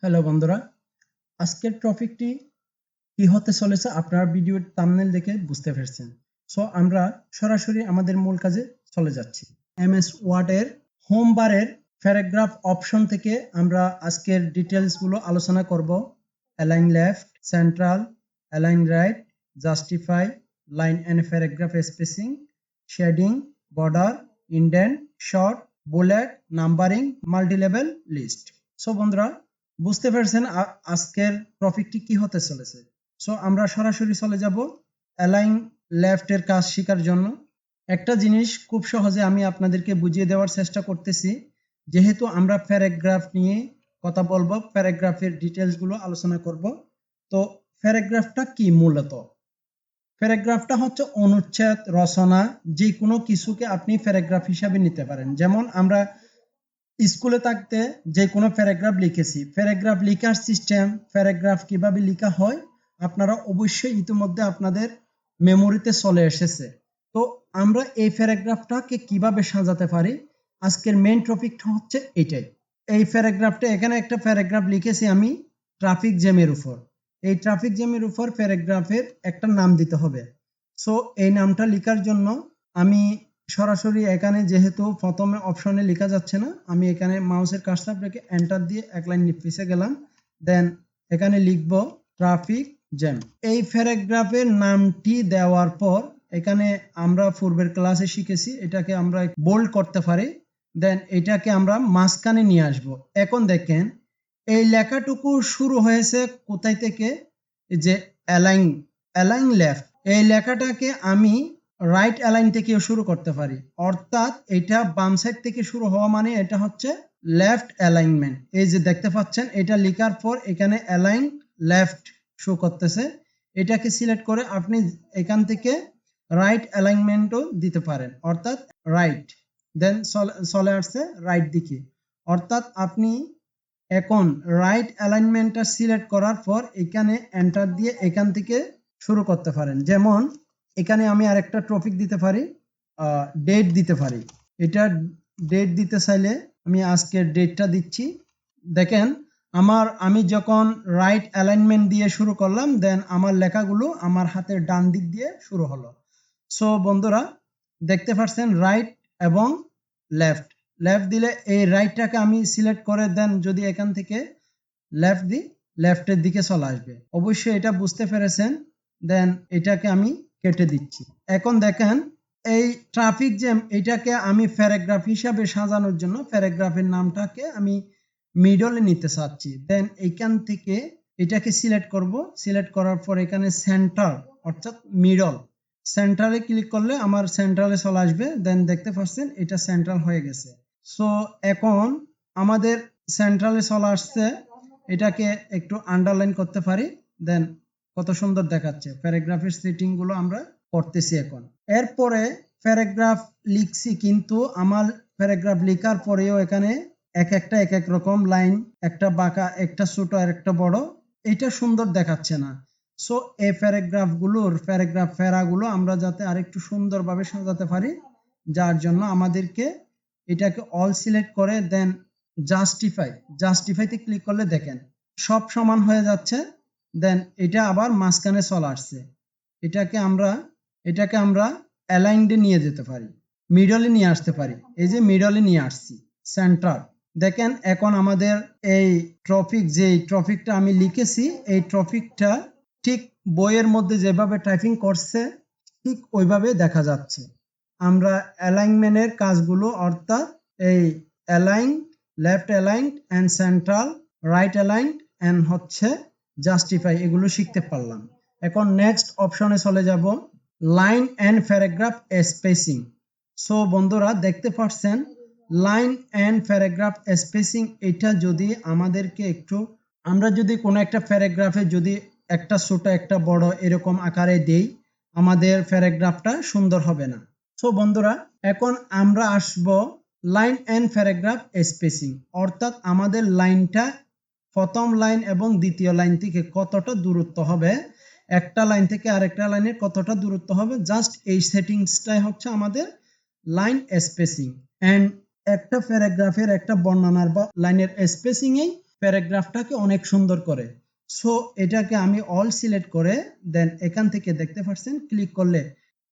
Hello বন্ধুরা, আজকের টপিকটি কি হতে চলেছে আপনারা ভিডিওর থাম্বনেল দেখে বুঝতে পেরেছেন। সো আমরা সরাসরি আমাদের মূল কাজে চলে যাচ্ছি। এমএস ওয়ার্ডের হোম বারের প্যারাগ্রাফ অপশন থেকে আমরা আজকের ডিটেলসগুলো আলোচনা করব। Align left, central, align right, justify, line and paragraph spacing, shading, border, indent, sort, bullet, numbering, multilevel list. So বন্ধুরা, বুঝতে পারছেন আজকের টপিকটি কি হতে চলেছে। সো আমরা সরাসরি চলে যাব অ্যালাইন লেফটের কাজ শেখার জন্য। একটা জিনিস খুব সহজে আমি আপনাদেরকে বুঝিয়ে দেওয়ার চেষ্টা করতেছি। যেহেতু আমরা প্যারাগ্রাফ নিয়ে কথা বলবো, প্যারাগ্রাফের ডিটেলসগুলো আলোচনা করব। তো প্যারাগ্রাফটা কি মূলত? প্যারাগ্রাফটা হচ্ছে অনুচ্ছেদ, রচনা, যে কোনো কিছুকে আপনি প্যারাগ্রাফ হিসাবে নিতে পারেন। যেমন আমরা স্কুলে থাকতে যে কোনো প্যারাগ্রাফ লিখেছি, প্যারাগ্রাফ লেখার সিস্টেম, প্যারাগ্রাফ কিভাবে লেখা হয় আপনারা অবশ্যই ইতিমধ্যে আপনাদের মেমোরিতে চলে এসেছে। তো আমরা এই প্যারাগ্রাফটাকে কিভাবে সাজাতে পারি, আজকের মেইন টপিকটা হচ্ছে এটাই। এই প্যারাগ্রাফটা, এখানে একটা প্যারাগ্রাফ লিখেছি আমি ট্রাফিক জ্যামের উপর। এই ট্রাফিক জ্যামের উপর প্যারাগ্রাফের একটা নাম দিতে হবে। সো এই নামটা লেখার জন্য আমি সরাসরি এখানে, যেহেতু প্রথমে অপশনে লেখা যাচ্ছে না, আমি এখানে মাউসের কার্সর রেখে এন্টার দিয়ে এক লাইন নিচে গেলাম। দেন এখানে লিখব ট্রাফিক জ্যাম। এই প্যারাগ্রাফের নামটি দেওয়ার পর এখানে আমরা পূর্বের ক্লাসে শিখেছি এটাকে আমরা বোল্ড করতে পারি। দেন এটাকে আমরা মাঝখানে নিয়ে আসব। এখন দেখেন এই লেখাটুকু শুরু হয়েছে কোথায় থেকে, যে অ্যালাইন, অ্যালাইন লেফট। এই লেখাটাকে আমি রাইট অ্যালাইন থেকেও শুরু করতে পারি, অর্থাৎ এটা বাম সাইড থেকে শুরু হওয়া মানে এটা হচ্ছে লেফট অ্যালাইনমেন্ট। এই যে দেখতে পাচ্ছেন, এটা লেখার পর এখানে অ্যালাইন লেফট শো করতেছে। এটাকে সিলেক্ট করে আপনি এখান থেকে রাইট অ্যালাইনমেন্টও দিতে পারেন, অর্থাৎ রাইট। দেন চলে আসছে রাইট দিকে, অর্থাৎ আপনি এখন রাইট অ্যালাইনমেন্টটা সিলেক্ট করার পর এখানে এন্টার দিয়ে এখান থেকে শুরু করতে পারেন। যেমন এখানে আমি আরেকটা টপিক দিতে পারি, ডেট দিতে পারি। এটা ডেট দিতে চাইলে আমি আজকের ডেটটা দিচ্ছি। দেখেন আমি যখন রাইট অ্যালাইনমেন্ট দিয়ে শুরু করলাম, দেন আমার লেখাগুলো আমার হাতের ডান দিক দিয়ে শুরু হলো। সো বন্ধুরা, দেখতে পাচ্ছেন রাইট এবং লেফট। লেফট দিলে এই রাইটটাকে আমি সিলেক্ট করে দেন যদি এখান থেকে লেফট দিই, লেফটের দিকে চলে আসবে। অবশ্যই এটা বুঝতে পেরেছেন। দেন এটাকে আমি কেটে দিচ্ছি। এখন দেখেন এই ট্রাফিক জ্যাম, এটাকে আমি প্যারাগ্রাফ হিসাবে সাজানোর জন্য প্যারাগ্রাফের নামটাকে আমি মিডলে নিতে চাচ্ছি। দেন এইখান থেকে এটাকে সিলেক্ট করব। সিলেক্ট করার পর এখানে সেন্টার অর্থাৎ মিডল, সেন্টারে ক্লিক করলে আমার সেন্ট্রালে চলে আসবে। দেন দেখতে পাচ্ছেন এটা সেন্ট্রাল হয়ে গেছে। সো এখন আমাদের সেন্ট্রালে চলে আসছে, এটাকে একটু আন্ডারলাইন করতে পারি। দেন কত সুন্দর দেখাচ্ছে। প্যারাগ্রাফের সেটিং গুলো আমরা করতেছি এখন। এরপরে প্যারাগ্রাফ লিখছি, কিন্তু আমার প্যারাগ্রাফ লেখার পরেও এখানে এক এক রকম লাইন, একটা বাঁকা, একটা ছোট আর একটা বড়, এটা সুন্দর দেখাচ্ছে না। সো এই প্যারাগুলো আমরা যাতে আরেকটু সুন্দরভাবে সাজাতে পারি, যার জন্য আমাদেরকে এটাকে অল সিলেক্ট করে দেন জাস্টিফাইতে ক্লিক করলে দেখেন সব সমান হয়ে যাচ্ছে। দেন এটা আবার মাঝখানে চলে আসছে। এটাকে আমরা অ্যালাইনডে নিয়ে যেতে পারি, মিডলে নিয়ে আসতে পারি। এই যে মিডলে নিয়ে আসছি, সেন্টার। দেখেন এখন আমাদের এই টপিকটা আমি লিখেছি, এই টপিকটা ঠিক বইয়ের মধ্যে যেভাবে টাইপিং করছে ঠিক ওইভাবে দেখা যাচ্ছে। আমরা অ্যালাইনমেন্টের কাজগুলো, অর্থাৎ এই align, left align and central, right align and হচ্ছে জাস্টিফাই, এগুলো শিখতে পারলাম। এখন নেক্সট অপশনে চলে যাব, line and paragraph spacing. So বন্ধুরা দেখতে পাচ্ছেন লাইন অ্যান্ড প্যারাগ্রাফ স্পেসিং, এটা যদি আমাদেরকে একটু, আমরা যদি কোনো একটা প্যারাগ্রাফে যদি একটা ছোট একটা বড় এরকম আকারে দেই, আমাদের প্যারাগ্রাফটা সুন্দর হবে না। সো বন্ধুরা, এখন আমরা আসব লাইন অ্যান্ড প্যারাগ্রাফ স্পেসিং, অর্থাৎ আমাদের লাইনটা প্রথম লাইন এবং দ্বিতীয় লাইন থেকে কতটা দূরত্ব হবে, একটা লাইন থেকে আরেকটা লাইনের কতটা দূরত্ব হবে, জাস্ট এই সেটিংসটাই হচ্ছে আমাদের লাইন স্পেসিং। এন্ড একটা প্যারাগ্রাফের একটা বর্ণনার বা লাইনের স্পেসিং এই প্যারাগ্রাফটাকে অনেক সুন্দর করে। সো এটাকে আমি অল সিলেক্ট করে দেন এখান থেকে দেখতে পাচ্ছেন ক্লিক করলে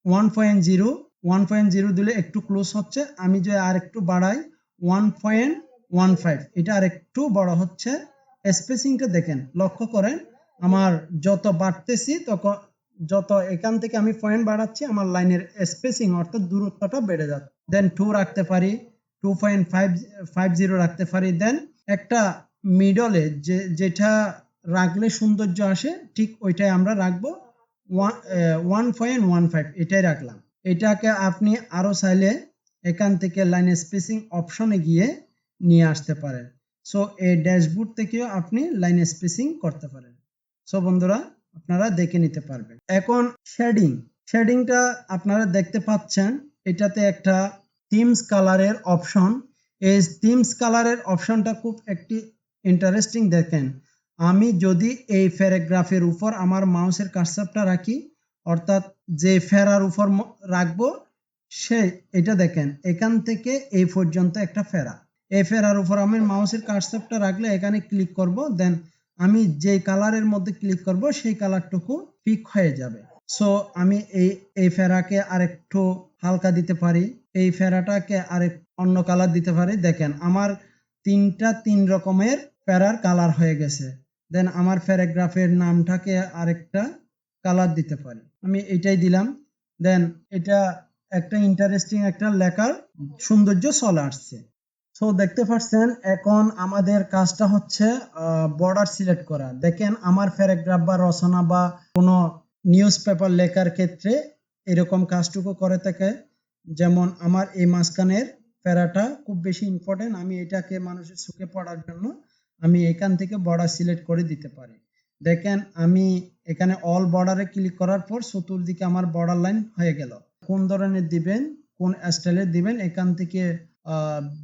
1.0 দিলে একটু ক্লোজ হচ্ছে। আমি যে আর একটু বাড়াই 1.15 এটা আর একটু বড় হচ্ছে। স্পেসিংটা দেখেন, লক্ষ্য করেন আমার যত বাড়তেছি যত এখান থেকে আমি পয়েন্ট বাড়াচ্ছি আমার লাইনের স্পেসিং অর্থাৎ দূরত্বটা বেড়ে যাচ্ছে। দেন 2 রাখতে পারি, 2.50 রাখতে পারি। দেন একটা মিডলে যেটা রাখলে সৌন্দর্য আসে ঠিক ওইটাই আমরা রাখবো 1.15 এটাই রাখলাম। এটাকে আপনি আরো চাইলে এখান থেকে লাইন স্পেসিং অপশনে গিয়ে নিয়ে আসতে পারেন। সো এই ড্যাশবোর্ড থেকেও আপনি লাইন স্পেসিং করতে পারেন। সো বন্ধুরা আপনারা দেখে নিতে পারবেন। এখন শেডিংটা আপনারা দেখতে পাচ্ছেন এটাতে একটা থিমস কালারের অপশন। এই থিমস কালারের অপশনটা খুব একটি ইন্টারেস্টিং। দেখেন আমি যদি এই প্যারাগ্রাফের উপর আমার মাউসের কার্সারটা রাখি অর্থাৎ যে ফেরার উপর রাখবো এটা দেখেন এখান থেকে এই পর্যন্ত একটা ফেরা। এই ফেরার উপর আমি মাউসের কার্সারটা রাখলে এখানে ক্লিক করব। দেন আমি যে কালারের মধ্যে ক্লিক করব সেই কালারটুকু পিক হয়ে যাবে। সো আমি এই ফেরাকে আরেকটু হালকা দিতে পারি, এই ফেরাটাকে আরেক অন্য কালার দিতে পারি। দেখেন আমার তিন রকমের ফেরার কালার হয়ে গেছে। দেন আমার প্যারাগ্রাফের নামটাকে আরেকটা কালার দিতে পারি, আমি এটাই দিলাম। দেন এটা একটা ইন্টারেস্টিং একটা লেখার সৌন্দর্য চলে আসছে। সো দেখতে পাচ্ছেন এখন আমাদের কাজটা হচ্ছে বর্ডার সিলেক্ট করা। দেখেন আমার প্যারাগ্রাফ বা রচনা বা কোনো নিউজ পেপার লেখার ক্ষেত্রে এরকম কাজটুকু করে থাকে। যেমন আমার এই মাঝখানের প্যারাটা খুব বেশি ইম্পর্টেন্ট, আমি এটাকে মানুষের চোখে পড়ার জন্য আমি এখান থেকে বর্ডার সিলেক্ট করে দিতে পারি। দেখেন আমি এখানে অল বর্ডারে ক্লিক করার পর চতুর্দিকে আমার বর্ডার লাইন হয়ে গেল। কোন ধরনের দিবেন, কোন স্টাইলের দিবেন, এখান থেকে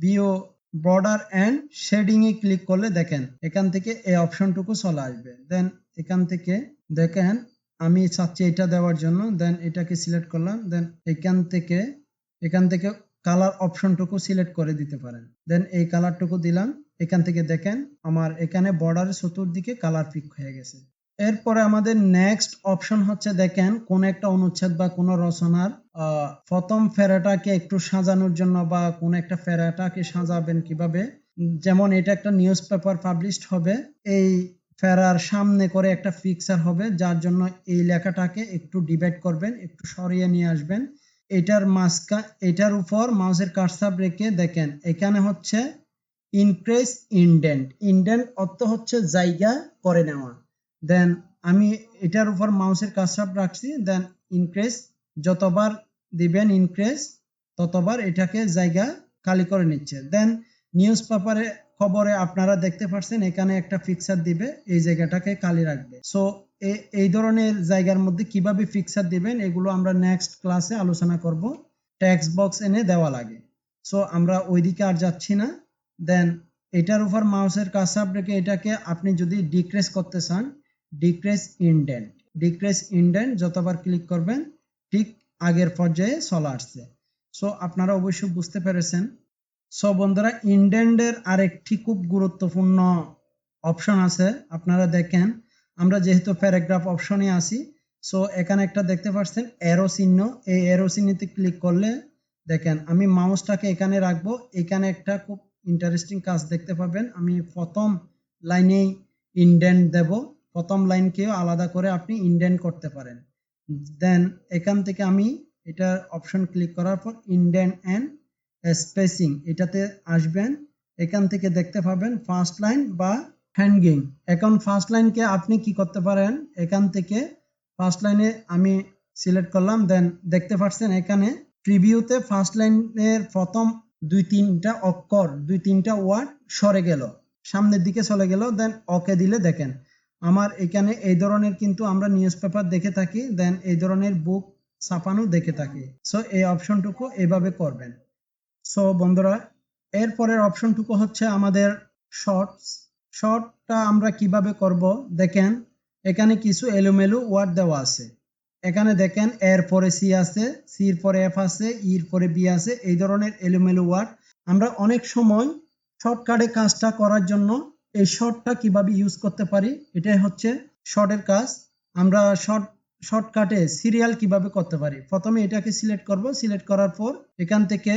বিও বর্ডার এন্ড শেডিং এ ক্লিক করলে দেখেন এখান থেকে এই অপশনটুকু চলে আসবে। দেন এখান থেকে দেখেন আমি চাচ্ছি এটা দেওয়ার জন্য। দেন এটাকে সিলেক্ট করলাম। দেন এখান থেকে কালার অপশনটুকু সিলেক্ট করে দিতে পারেন। দেন এই কালারটুকু দিলাম। এখান থেকে দেখেন আমার এখানে বর্ডারের চতুর্দিকে কালার পিক হয়ে গেছে। এরপরে আমাদের নেক্সট অপশন হচ্ছে দেখেন কোন একটা অনুচ্ছেদ বা কোন রচনার প্রথম ফেরাটাকে একটু সাজানোর জন্য বা কোন একটা ফেরাটাকে সাজাবেন কিভাবে। যেমন এটা একটা নিউজ পেপার পাবলিশড হবে, এই ফেরার সামনে করে একটা পিকচার হবে, যার জন্য এই লেখাটাকে একটু ডিভাইড করবেন, একটু সরিয়ে নিয়ে আসবেন। এটার উপর মাউসের কার্সার রেখে দেখেন এখানে হচ্ছে ইনক্রিজ ইন্ডেন্ট অর্থ হচ্ছে জায়গা করে নেওয়া। দেন আমি এটার উপর মাউসের কার্সার রাখছি। দেন ইনক্রিজ যতবার দিবেন ইনক্রিজ ততবার এটাকে জায়গা খালি করে নিচ্ছে। দেন নিউজ পেপারে খবরে আপনারা দেখতে পাচ্ছেন এখানে একটা পিকচার দিবে, এই জায়গাটাকে খালি রাখবে। সো এই ধরনের জায়গার মধ্যে কিভাবে পিকচার দিবেন এগুলো আমরা নেক্সট ক্লাসে আলোচনা করব। টেক্সট বক্স এনে দেওয়া লাগে। সো আমরা ওইদিকে আর যাচ্ছি না। দেন এটার উপর মাউসের কার্সার রেখে এটাকে আপনি যদি ডিক্রিজ করতে চান ডিক্রিজ ইন্ডেন্ট যতবার ক্লিক করবেন ঠিক আগের পর্যায়ে চলে আসছে। সো আপনারা অবশ্যই বুঝতে পেরেছেন। সো বন্ধুরা ইন্ডেন্টের আরেকটি খুব গুরুত্বপূর্ণ অপশন আছে। আপনারা দেখেন আমরা যেহেতু প্যারাগ্রাফ অপশনে আছি, সো এখানে একটা দেখতে পাচ্ছেন অ্যারো চিহ্ন, এই অ্যারো চিহ্নতে ক্লিক করলে দেখেন আমি মাউসটাকে এখানে রাখবো। এখানে একটা খুব ইন্টারেস্টিং কাজ দেখতে পাবেন, আমি প্রথম লাইনেই ইন্ডেন্ট দেব। প্রথম লাইনকেও আলাদা করে আপনি ইন্ডেন্ট করতে পারেন। দেন এখান থেকে আমি এটার অপশন ক্লিক করার পর ইন্ডেন্ট এন্ড স্পেসিং এটাতে আসবেন। এখান থেকে দেখতে পাবেন ফার্স্ট লাইন বা হ্যাঙ্গিং। এখন ফার্স্ট লাইনকে আপনি কি করতে পারেন, এখান থেকে ফার্স্ট লাইনে আমি সিলেক্ট করলাম। দেন দেখতে পাচ্ছেন এখানে প্রিভিউতে ফার্স্ট লাইনের প্রথম দুই তিনটা ওয়ার্ড সরে গেল, সামনের দিকে চলে গেল। দেন ওকে দিলে দেখেন আমার এখানে এই ধরনের কিন্তু আমরা নিউজ পেপার দেখে থাকি, দেন এই ধরনের বুক ছাপানো দেখে থাকি। সো এই অপশনটুকু এভাবে করবেন। সো বন্ধুরা এরপরের অপশনটুকু হচ্ছে আমাদের শর্টটা আমরা কিভাবে করব। দেখেন এখানে কিছু এলোমেলো ওয়ার্ড দেওয়া আছে। এখানে দেখেন এর পরে সি আছে, সির পরে এফ আছে, ইর পরে বি আছে, এই ধরনের এলোমেলো ওয়ার্ড আমরা অনেক সময় শর্টকাটে কাজটা করার জন্য এই শর্টটা কিভাবে ইউজ করতে পারি, এটাই হচ্ছে শর্টের কাজ। আমরা শর্টকাটে সিরিয়াল কিভাবে করতে পারি, প্রথমে এটাকে সিলেক্ট করব। সিলেক্ট করার পর এখান থেকে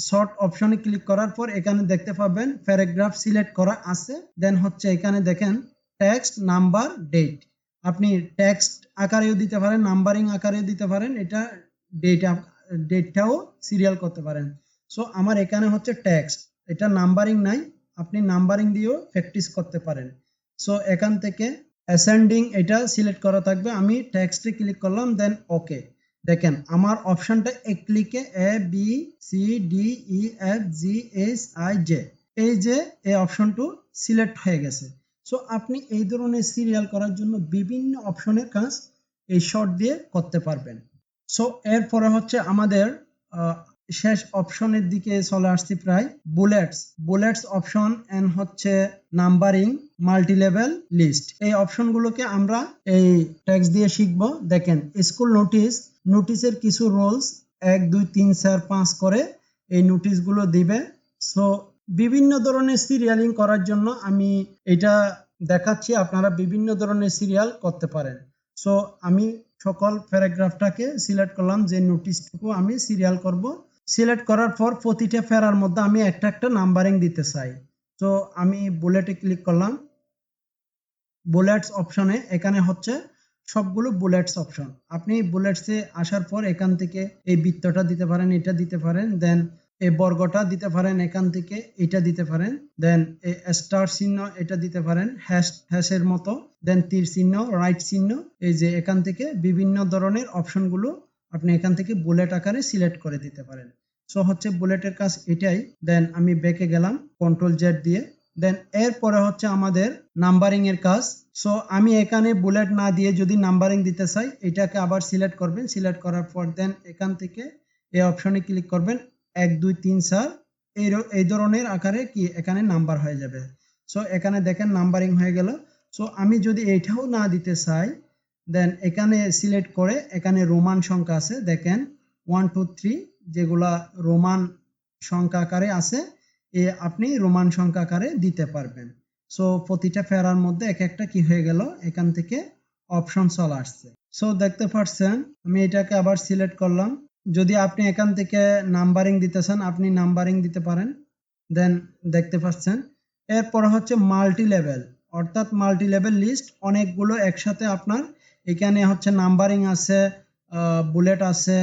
শর্ট অপশনে ক্লিক করার পর এখানে দেখতে পাবেন প্যারাগ্রাফ সিলেক্ট করা আছে। দেন হচ্ছে এখানে দেখেন টেক্সট, নাম্বার, ডেট। আপনি টেক্সট আকারেও দিতে পারেন, নাম্বারিং আকারেও দিতে পারেন, এটা ডেটটাও সিরিয়াল করতে পারেন। সো আমার এখানে হচ্ছে টেক্সট, এটা নাম্বারিং নাই, আপনি নাম্বারিং দিয়েও প্র্যাকটিস করতে পারেন। সো এখান থেকে অ্যাসেন্ডিং এটা সিলেক্ট করা থাকবে, আমি টেক্সটে ক্লিক করলাম, দেন ওকে। দেখেন আমার অপশনটা এক ক্লিকে A B C D E F G H I J, এই যে এই অপশনটু সিলেক্ট হয়ে গেছে। সো আপনি এই ধরনের সিরিয়াল করার জন্য বিভিন্ন অপশনের কাজ এই শর্ট দিয়ে করতে পারবেন। সো এরপরে হচ্ছে আমাদের শেষ অপশনের দিকে চলে আসছি প্রায়, বুলেটস অপশন এন্ড হচ্ছে নাম্বারিং, মাল্টিলেভেল লিস্ট। এই অপশনগুলোকে আমরা এই টেক্সট দিয়ে শিখব। দেখেন স্কুল নোটিসের কিছু রুলস 1 2 3 4 5 করে এই নোটিশগুলো দিবে। সো বিভিন্ন ধরনের সিরিয়ালিং করার জন্য আমি এটা দেখাচ্ছি, আপনারা বিভিন্ন ধরনের সিরিয়াল করতে পারেন। সো আমি সকল প্যারাগ্রাফটাকে সিলেক্ট করলাম, যে নোটিশটুকু আমি সিরিয়াল করব। সিলেক্ট করার পর প্রতিটা প্যারার মধ্যে আমি একটা একটা নাম্বারিং দিতে চাই। তো আমি বুলেটে ক্লিক করলাম, বুলেটস অপশনে এখানে হচ্ছে সবগুলো বুলেটস অপশন। আপনি বুলেটসে আসার পর এখান থেকে এই বৃত্তটা দিতে পারেন, এটা দিতে পারেন, দেন এই বর্গটা দিতে পারেন, এখান থেকে এটা দিতে পারেন, দেন এই স্টার চিহ্ন এটা দিতে পারেন, হ্যাশের মতো, দেন তীর চিহ্ন, রাইট চিহ্ন, এই যে এখান থেকে বিভিন্ন ধরনের অপশনগুলো আপনি এখান থেকে বুলেট আকারে সিলেক্ট করে দিতে পারেন। সো হচ্ছে বুলেটের কাজ এটাই। দেন আমি ব্যাকে গেলাম কন্ট্রোল জেড দিয়ে। দেন এরপরে হচ্ছে আমাদের নাম্বারিং এর কাজ। সো আমি এখানে বুলেট না দিয়ে যদি নাম্বারিং দিতে চাই, এটাকে আবার সিলেক্ট করবেন। সিলেক্ট করার পর দেন এখান থেকে এই অপশনে ক্লিক করবেন, 1 2 3 4 এই ধরনের আকারে কি এখানে নাম্বার হয়ে যাবে। সো এখানে দেখেন নাম্বারিং হয়ে গেল। সো আমি যদি এইটাও না দিতে চাই, দেন এখানে সিলেক্ট করে এখানে রোমান সংখ্যা আছে, দেখেন 1 2 3 যেগুলা রোমান সংখ্যা আকারে আছে, আপনি রোমান সংখ্যা আকারে দিতে পারবেন। সো প্রতিটা প্যারার মধ্যে এক একটা কি হয়ে গেল, এখান থেকে অপশন চলে আসছে। সো দেখতে পাচ্ছেন আমি এটাকে আবার সিলেক্ট করলাম। যদি আপনি এখান থেকে নাম্বারিং দিতে চান, আপনি নাম্বারিং দিতে পারেন। দেন দেখতে পাচ্ছেন এরপর হচ্ছে মাল্টি লেভেল, অর্থাৎ মাল্টি লেভেল লিস্ট, অনেকগুলো একসাথে আপনার এখানে হচ্ছে নাম্বারিং আছে, বুলেট আছে,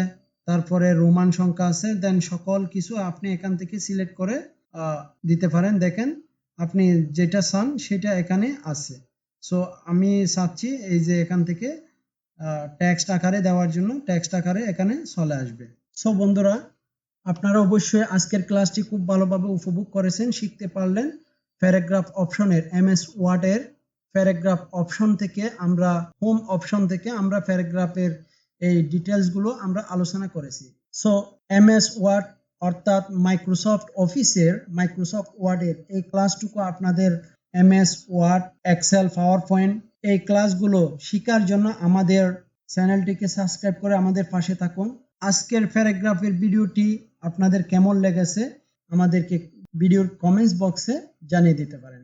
তারপরে রোমান সংখ্যা আছে, দেন সকল কিছু আপনি এখান থেকে সিলেক্ট করে দিতে পারেন। দেখেন আপনি যেটা চান সেটা এখানে আছে। সো আমি চাচ্ছি এই যে এখান থেকে টেক্সট আকারে দেওয়ার জন্য, টেক্সট আকারে এখানে চলে আসবে। সো বন্ধুরা, আপনারা অবশ্যই আজকের ক্লাসটি খুব ভালোভাবে উপভোগ করেছেন, শিখতে পারলেন। প্যারাগ্রাফ অপশনের এমএস ওয়ার্ডের প্যারাগ্রাফ অপশন থেকে আমরা হোম অপশন থেকে আমরা প্যারাগ্রাফের এই ডিটেলসগুলো আমরা আলোচনা করেছি। সো এমএস ওয়ার্ড অর্থাৎ মাইক্রোসফট অফিসের মাইক্রোসফট ওয়ার্ডের এই ক্লাসটুকু আপনাদের MS Word, Excel, PowerPoint এই ক্লাসগুলো শেখার জন্য আমাদের চ্যানেলটিকে সাবস্ক্রাইব করে আমাদের পাশে থাকুন। আজকের প্যারাগ্রাফের ভিডিওটি আপনাদের কেমন লেগেছে আমাদেরকে ভিডিওর কমেন্টস বক্সে জানিয়ে দিতে পারেন।